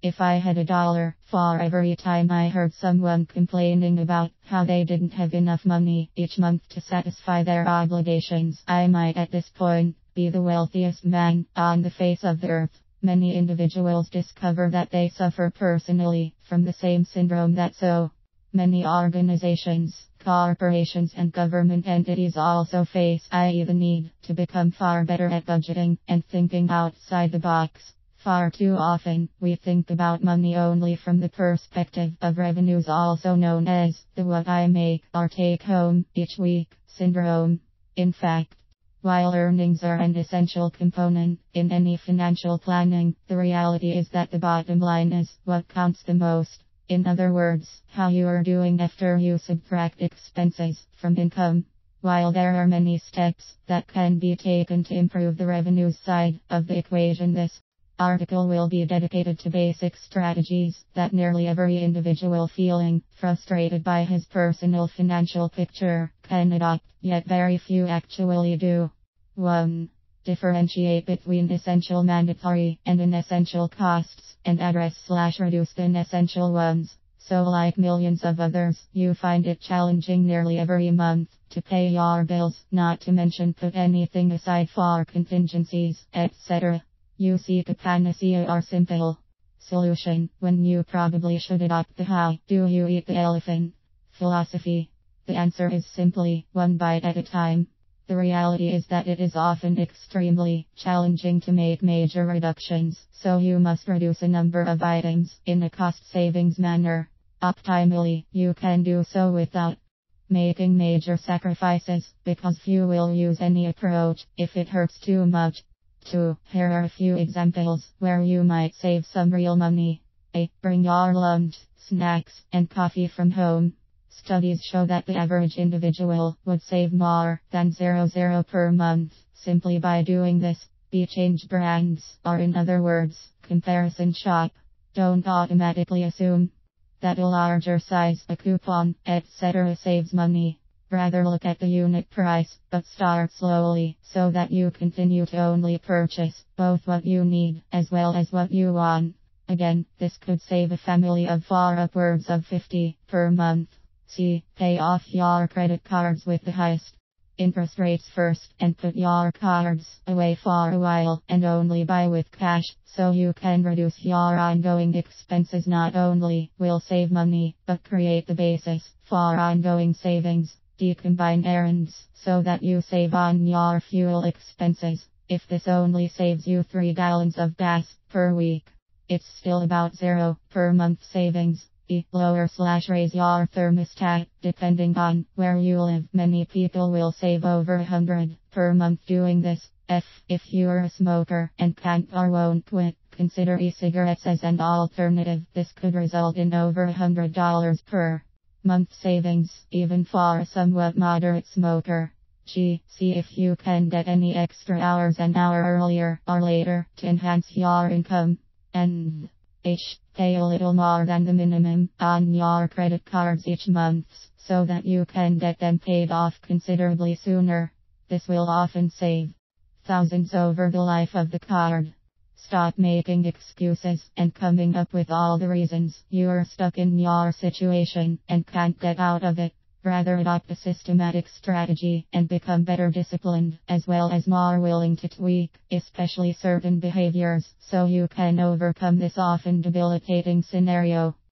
If I had $1 for every time I heard someone complaining about how they didn't have enough money each month to satisfy their obligations, I might at this point be the wealthiest man on the face of the earth. Many individuals discover that they suffer personally from the same syndrome that so many organizations, corporations, and government entities also face, i.e., the need to become far better at budgeting and thinking outside the box. Far too often, we think about money only from the perspective of revenues, also known as the what I make or take home each week syndrome. In fact, while earnings are an essential component in any financial planning, the reality is that the bottom line is what counts the most. In other words, how you are doing after you subtract expenses from income. While there are many steps that can be taken to improve the revenues side of the equation, this article will be dedicated to basic strategies that nearly every individual feeling frustrated by his personal financial picture can adopt, yet very few actually do. 1. Differentiate between essential mandatory and inessential costs, and address/reduce the inessential ones. So like millions of others, you find it challenging nearly every month to pay your bills, not to mention put anything aside for contingencies, etc. You seek a panacea or simple solution when you probably should adopt the how do you eat the elephant philosophy. The answer is simply one bite at a time. The reality is that it is often extremely challenging to make major reductions, so you must reduce a number of items in a cost savings manner. Optimally, you can do so without making major sacrifices, because few will use any approach if it hurts too much. 2. Here are a few examples where you might save some real money. A. Bring your lunch, snacks, and coffee from home. Studies show that the average individual would save more than $0 per month simply by doing this. B. Change brands, or in other words, comparison shop. Don't automatically assume that a larger size, a coupon, etc. saves money. Rather look at the unit price, but start slowly, so that you continue to only purchase both what you need as well as what you want. Again, this could save a family of far upwards of $50 per month. C. Pay off your credit cards with the highest interest rates first, and put your cards away for a while and only buy with cash, so you can reduce your ongoing expenses. Not only will save money, but create the basis for ongoing savings. D. Combine errands, so that you save on your fuel expenses. If this only saves you 3 gallons of gas per week, it's still about $0 per month savings. E. Lower/raise your thermostat. Depending on where you live, many people will save over $100 per month doing this. F. If you're a smoker and can't or won't quit, consider e-cigarettes as an alternative. This could result in over $100 per month savings, even for a somewhat moderate smoker. G. See if you can get any extra hours an hour earlier or later to enhance your income. And H. Pay a little more than the minimum on your credit cards each month, so that you can get them paid off considerably sooner. This will often save thousands over the life of the card. Stop making excuses and coming up with all the reasons you are stuck in your situation and can't get out of it. Rather adopt a systematic strategy and become better disciplined, as well as more willing to tweak, especially certain behaviors, so you can overcome this often debilitating scenario.